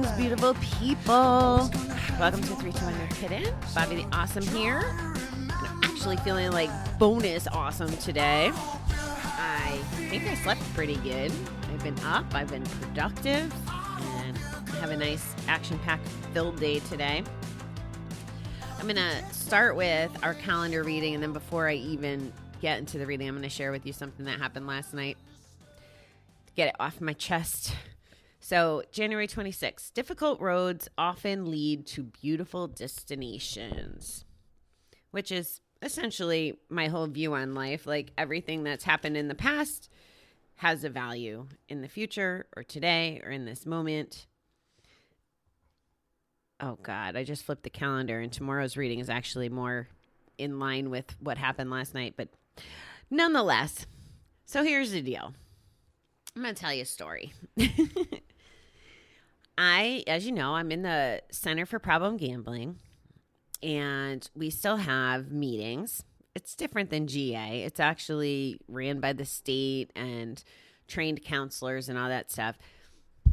Greetings, beautiful people. Welcome to 321 Your Kitten. Bobby the Awesome here. And I'm actually feeling like bonus awesome today. I think I slept pretty good. I've been up, I've been productive, and have a nice action-packed filled day today. I'm going to start with our calendar reading, and then before I even get into the reading, I'm going to share with you something that happened last night to get it off my chest. So, January 26th, difficult roads often lead to beautiful destinations, which is essentially my whole view on life. Like, everything that's happened in the past has a value in the future or today or in this moment. Oh, God, I just flipped the calendar, and tomorrow's reading is actually more in line with what happened last night. But nonetheless, so here's the deal. I'm going to tell you a story. As you know, I'm in the Center for Problem Gambling, and we still have meetings. It's different than GA. It's actually ran by the state and trained counselors and all that stuff.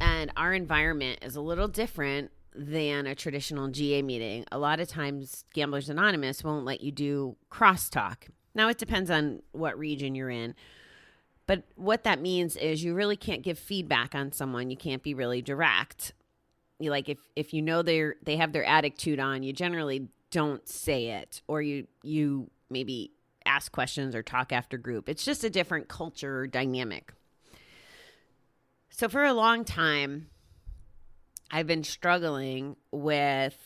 And our environment is a little different than a traditional GA meeting. A lot of times, Gamblers Anonymous won't let you do crosstalk. Now, it depends on what region you're in. But what that means is you really can't give feedback on someone. You can't be really direct. You like if you know they have their attitude on, you generally don't say it, or you maybe ask questions or talk after group. It's just a different culture dynamic. So for a long time, I've been struggling with,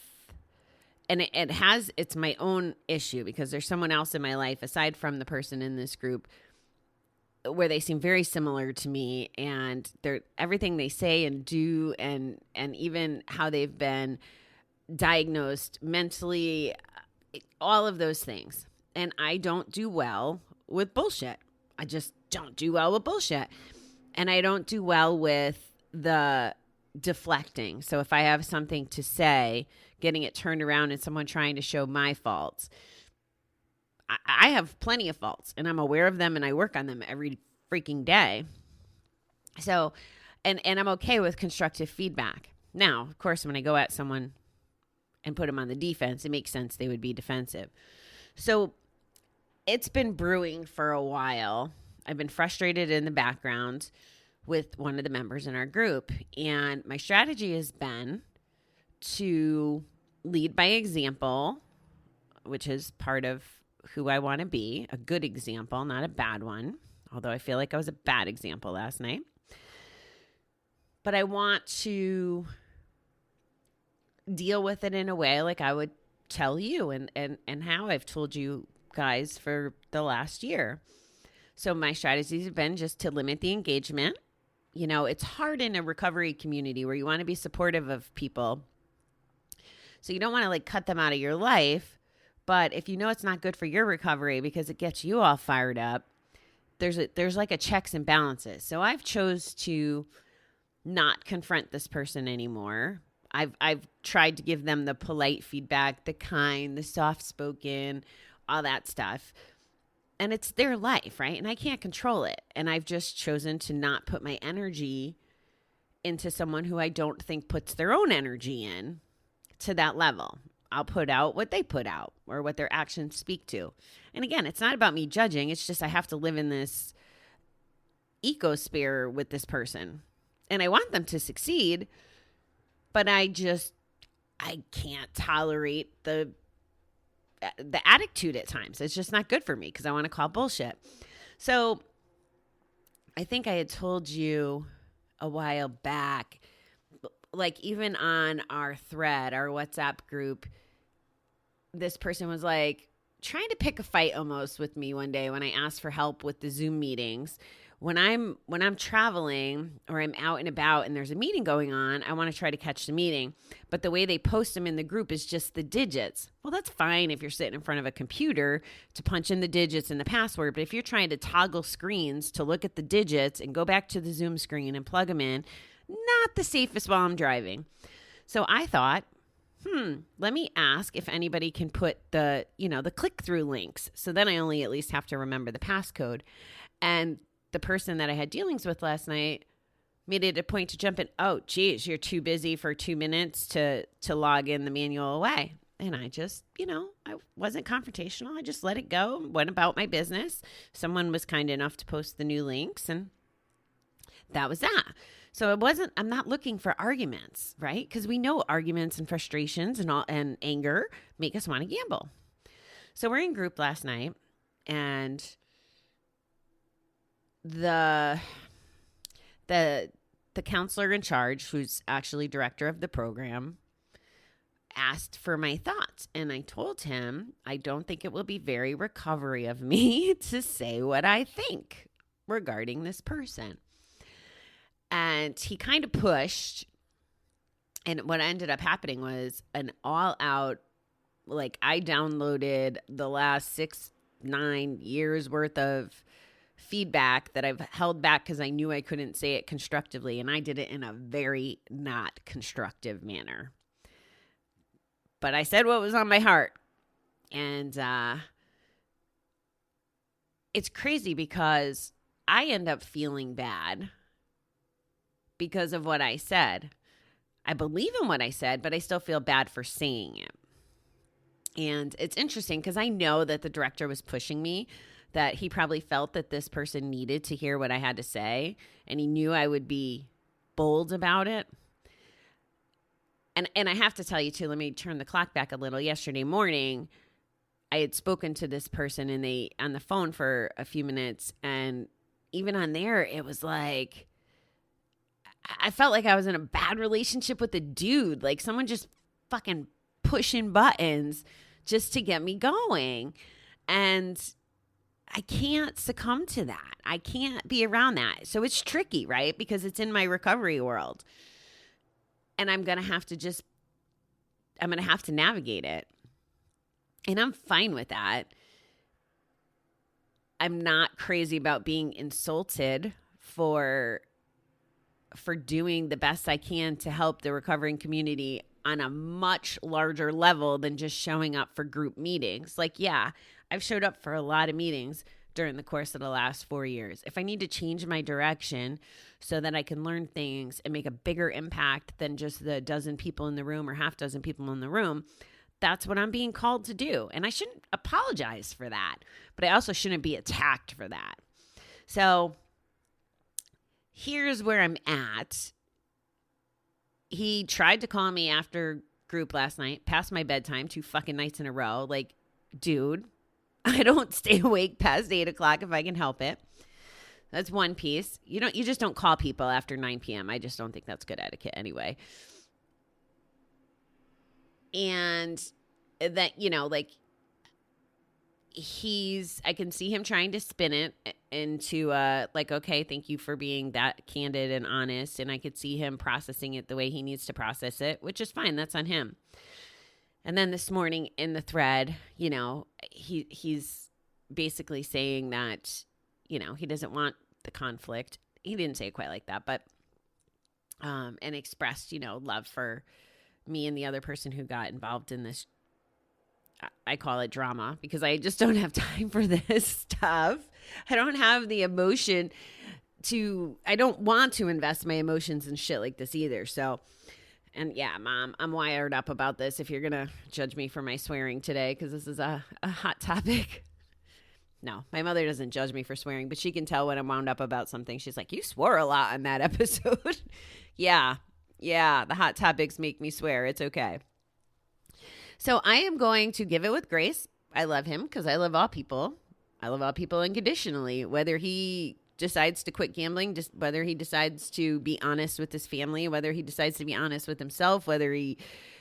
and it's my own issue because there's someone else in my life aside from the person in this group where they seem very similar to me, and everything they say and do, and even how they've been diagnosed mentally, all of those things. And I don't do well with bullshit. I just don't do well with bullshit. And I don't do well with the deflecting. So if I have something to say, getting it turned around and someone trying to show my faults. I have plenty of faults, and I'm aware of them, and I work on them every freaking day. So, and I'm okay with constructive feedback. Now, of course, when I go at someone and put them on the defense, it makes sense they would be defensive. So it's been brewing for a while. I've been frustrated in the background with one of the members in our group, and my strategy has been to lead by example, which is part of who I want to be, a good example, not a bad one, although I feel like I was a bad example last night. But I want to deal with it in a way like I would tell you and how I've told you guys for the last year. So my strategies have been just to limit the engagement. You know, it's hard in a recovery community where you want to be supportive of people. So you don't want to like cut them out of your life. But if you know it's not good for your recovery because it gets you all fired up, there's like a checks and balances. So I've chose to not confront this person anymore. I've tried to give them the polite feedback, the kind, the soft-spoken, all that stuff. And it's their life, right? And I can't control it. And I've just chosen to not put my energy into someone who I don't think puts their own energy in to that level. I'll put out what they put out or what their actions speak to. And again, it's not about me judging. It's just I have to live in this ecosphere with this person. And I want them to succeed, but I can't tolerate the attitude at times. It's just not good for me because I want to call bullshit. So I think I had told you a while back, like even on our thread, our WhatsApp group, this person was like trying to pick a fight almost with me one day when I asked for help with the Zoom meetings. When I'm traveling or I'm out and about and there's a meeting going on, I want to try to catch the meeting. But the way they post them in the group is just the digits. Well, that's fine if you're sitting in front of a computer to punch in the digits and the password. But if you're trying to toggle screens to look at the digits and go back to the Zoom screen and plug them in, not the safest while I'm driving. So I thought, let me ask if anybody can put the click-through links. So then I only at least have to remember the passcode. And the person that I had dealings with last night made it a point to jump in. Oh, geez, you're too busy for 2 minutes to log in the manual way. And I just, I wasn't confrontational. I just let it go, went about my business. Someone was kind enough to post the new links, and that was that. So I'm not looking for arguments, right? Because we know arguments and frustrations and anger make us want to gamble. So we're in group last night, and the counselor in charge, who's actually director of the program, asked for my thoughts. And I told him, I don't think it will be very recovery of me to say what I think regarding this person. And he kind of pushed. And what ended up happening was an all-out, like, I downloaded the last 6-9 years worth of feedback that I've held back because I knew I couldn't say it constructively. And I did it in a very not constructive manner. But I said what was on my heart. And it's crazy because I end up feeling bad because of what I said. I believe in what I said, but I still feel bad for saying it. And it's interesting because I know that the director was pushing me, that he probably felt that this person needed to hear what I had to say, and he knew I would be bold about it. And I have to tell you, too, let me turn the clock back a little. Yesterday morning, I had spoken to this person on the phone for a few minutes, and even on there, it was like, I felt like I was in a bad relationship with a dude, like someone just fucking pushing buttons just to get me going. And I can't succumb to that. I can't be around that. So it's tricky, right? Because it's in my recovery world. And I'm going to have to navigate it. And I'm fine with that. I'm not crazy about being insulted for doing the best I can to help the recovering community on a much larger level than just showing up for group meetings. Like, yeah, I've showed up for a lot of meetings during the course of the last 4 years. If I need to change my direction so that I can learn things and make a bigger impact than just the dozen people in the room or half dozen people in the room, that's what I'm being called to do. And I shouldn't apologize for that, but I also shouldn't be attacked for that. So here's where I'm at. He tried to call me after group last night, past my bedtime, 2 fucking nights in a row. Like, dude, I don't stay awake past 8 o'clock if I can help it. That's one piece. You just don't call people after 9 p.m. I just don't think that's good etiquette anyway. And that, I can see him trying to spin it into okay, thank you for being that candid and honest. And I could see him processing it the way he needs to process it, which is fine. That's on him. And then this morning in the thread, he's basically saying that, he doesn't want the conflict. He didn't say it quite like that, but, and expressed, love for me and the other person who got involved in this. I call it drama because I just don't have time for this stuff. I don't have the emotion I don't want to invest my emotions in shit like this either. So, and yeah, Mom, I'm wired up about this if you're going to judge me for my swearing today, because this is a hot topic. No, my mother doesn't judge me for swearing, but she can tell when I'm wound up about something. She's like, you swore a lot on that episode. Yeah, the hot topics make me swear. It's okay. So I am going to give it with grace. I love him because I love all people. I love all people unconditionally, whether he decides to quit gambling, just whether he decides to be honest with his family, whether he decides to be honest with himself, whether he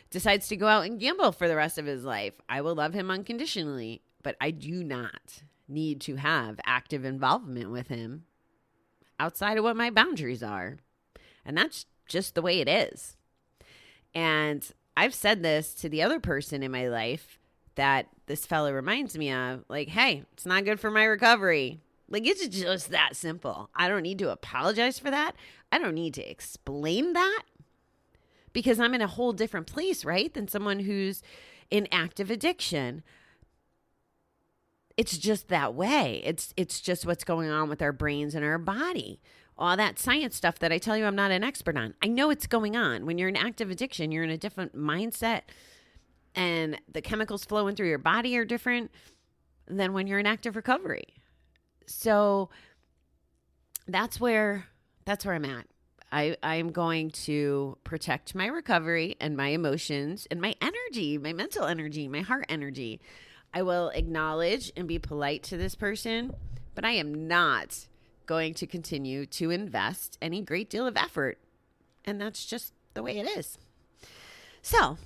decides to go out and gamble for the rest of his life. I will love him unconditionally, but I do not need to have active involvement with him outside of what my boundaries are. And that's just the way it is. And I've said this to the other person in my life that this fella reminds me of, like, hey, it's not good for my recovery. Like, it's just that simple. I don't need to apologize for that. I don't need to explain that because I'm in a whole different place, right, than someone who's in active addiction. It's just that way. It's just what's going on with our brains and our body. all that science stuff that I tell you I'm not an expert on. I know it's going on. When you're in active addiction, you're in a different mindset, and the chemicals flowing through your body are different than when you're in active recovery. So that's where I'm at. I'm going to protect my recovery and my emotions and my energy, my mental energy, my heart energy. I will acknowledge and be polite to this person, but I am not going to continue to invest any great deal of effort. And that's just the way it is. So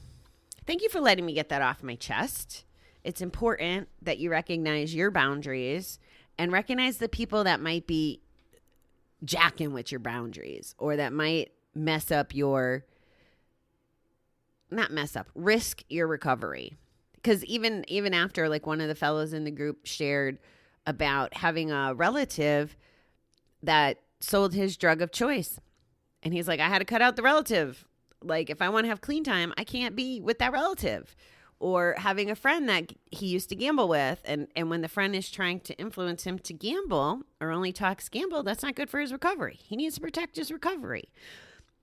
thank you for letting me get that off my chest. It's important that you recognize your boundaries and recognize the people that might be jacking with your boundaries, or that might risk your recovery. Because even after, like, one of the fellows in the group shared about having a relative that sold his drug of choice. And he's like, I had to cut out the relative. Like, if I want to have clean time, I can't be with that relative. Or having a friend that he used to gamble with. And when the friend is trying to influence him to gamble or only talks gamble, that's not good for his recovery. He needs to protect his recovery.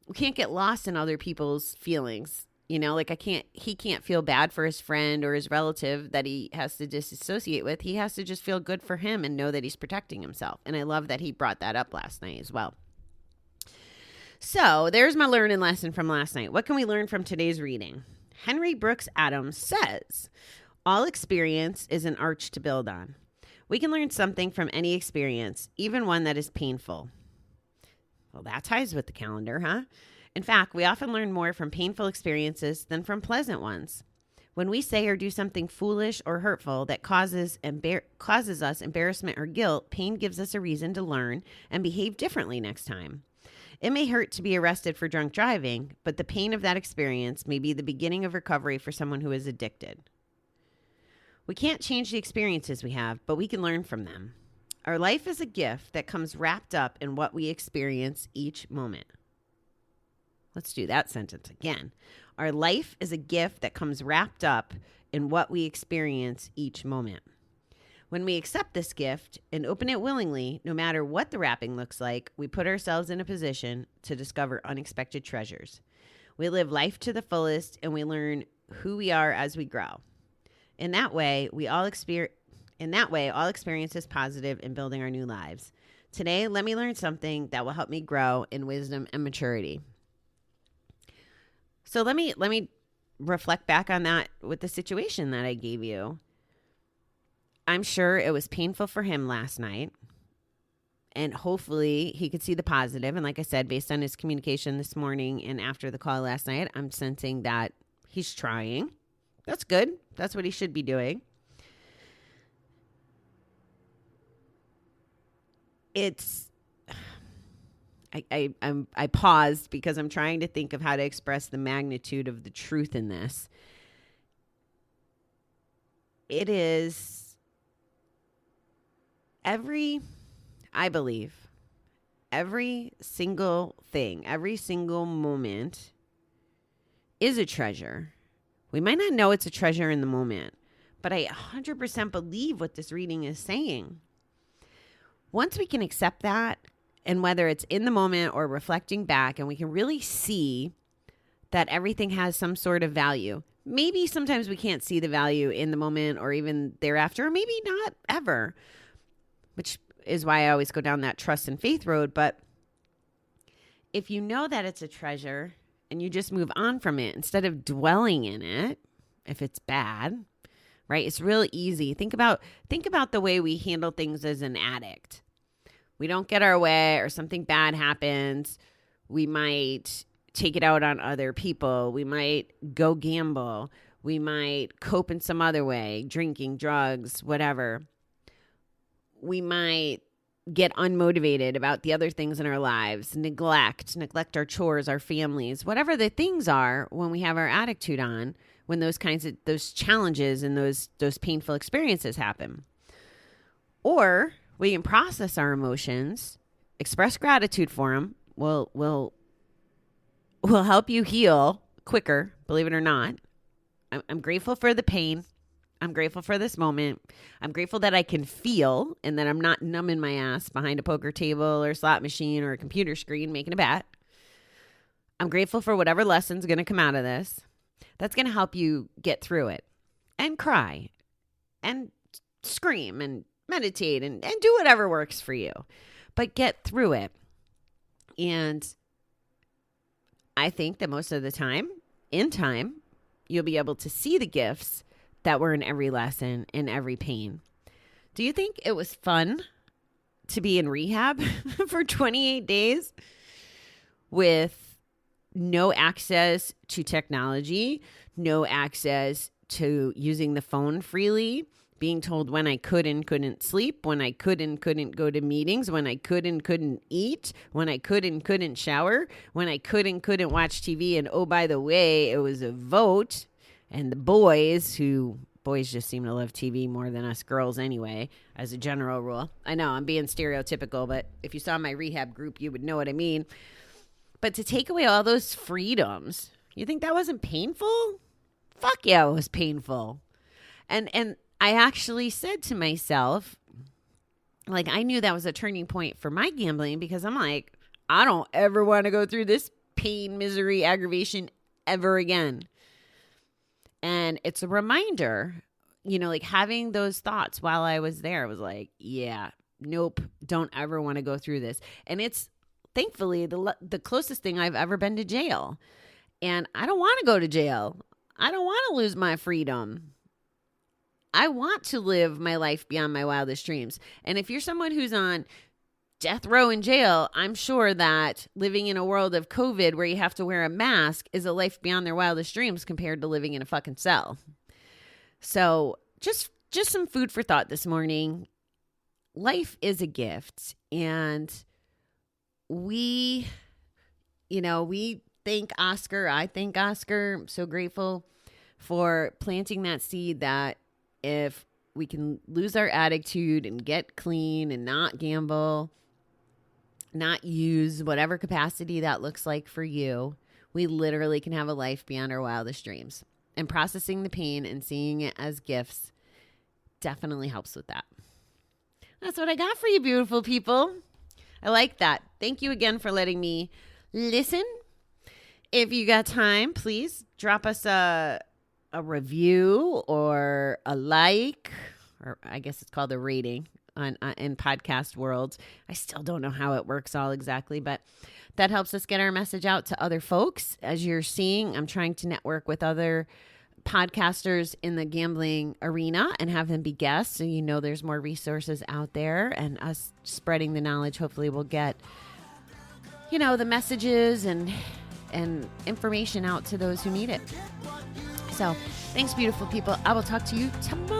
We can't get lost in other people's feelings. You know, like he can't feel bad for his friend or his relative that he has to disassociate with. He has to just feel good for him and know that he's protecting himself. And I love that he brought that up last night as well. So there's my learning lesson from last night. What can we learn from today's reading? Henry Brooks Adams says, all experience is an arch to build on. We can learn something from any experience, even one that is painful. Well, that ties with the calendar, huh? In fact, we often learn more from painful experiences than from pleasant ones. When we say or do something foolish or hurtful that causes us embarrassment or guilt, pain gives us a reason to learn and behave differently next time. It may hurt to be arrested for drunk driving, but the pain of that experience may be the beginning of recovery for someone who is addicted. We can't change the experiences we have, but we can learn from them. Our life is a gift that comes wrapped up in what we experience each moment. Let's do that sentence again. Our life is a gift that comes wrapped up in what we experience each moment. When we accept this gift and open it willingly, no matter what the wrapping looks like, we put ourselves in a position to discover unexpected treasures. We live life to the fullest, and we learn who we are as we grow. In that way, all experience is positive in building our new lives. Today, let me learn something that will help me grow in wisdom and maturity. So let me reflect back on that with the situation that I gave you. I'm sure it was painful for him last night, and hopefully he could see the positive. And like I said, based on his communication this morning and after the call last night, I'm sensing that he's trying. That's good. That's what he should be doing. I paused because I'm trying to think of how to express the magnitude of the truth in this. It is every single thing, every single moment is a treasure. We might not know it's a treasure in the moment, but I 100% believe what this reading is saying. Once we can accept that, and whether it's in the moment or reflecting back, and we can really see that everything has some sort of value. Maybe sometimes we can't see the value in the moment or even thereafter, or maybe not ever, which is why I always go down that trust and faith road. But if you know that it's a treasure and you just move on from it instead of dwelling in it, if it's bad, right? It's real easy. Think about the way we handle things as an addict. We don't get our way or something bad happens. We might take it out on other people. We might go gamble. We might cope in some other way, drinking, drugs, whatever. We might get unmotivated about the other things in our lives, neglect our chores, our families, whatever the things are when we have our attitude on, when those challenges and those painful experiences happen. Or we can process our emotions, express gratitude for them. Will help you heal quicker, believe it or not. I'm grateful for the pain. I'm grateful for this moment. I'm grateful that I can feel and that I'm not numb in my ass behind a poker table or slot machine or a computer screen making a bet. I'm grateful for whatever lesson's going to come out of this. That's going to help you get through it and cry and scream and meditate and do whatever works for you. But get through it. And I think that most of the time, in time, you'll be able to see the gifts that were in every lesson, in every pain. Do you think it was fun to be in rehab for 28 days with no access to technology, no access to using the phone freely, being told when I could and couldn't sleep, when I could and couldn't go to meetings, when I could and couldn't eat, when I could and couldn't shower, when I could and couldn't watch TV. And oh, by the way, it was a vote. And the boys just seem to love TV more than us girls anyway, as a general rule. I know I'm being stereotypical, but if you saw my rehab group, you would know what I mean. But to take away all those freedoms, you think that wasn't painful? Fuck yeah, it was painful. And I actually said to myself, like, I knew that was a turning point for my gambling because I'm like, I don't ever want to go through this pain, misery, aggravation ever again. And it's a reminder, like having those thoughts while I was there was like, yeah, nope, don't ever want to go through this. And it's thankfully the closest thing I've ever been to jail. And I don't want to go to jail. I don't want to lose my freedom. I want to live my life beyond my wildest dreams. And if you're someone who's on death row in jail, I'm sure that living in a world of COVID where you have to wear a mask is a life beyond their wildest dreams compared to living in a fucking cell. So just some food for thought this morning. Life is a gift. And we thank Oscar. I thank Oscar. I'm so grateful for planting that seed that if we can lose our attitude and get clean and not gamble, not use whatever capacity that looks like for you, we literally can have a life beyond our wildest dreams. And processing the pain and seeing it as gifts definitely helps with that. That's what I got for you, beautiful people. I like that. Thank you again for letting me listen. If you got time, please drop us a review or a like, or I guess it's called a rating in podcast world. I still don't know how it works all exactly, but that helps us get our message out to other folks. As you're seeing, I'm trying to network with other podcasters in the gambling arena and have them be guests. So, there's more resources out there, and us spreading the knowledge hopefully will get, the messages and information out to those who need it. So thanks, beautiful people. I will talk to you tomorrow.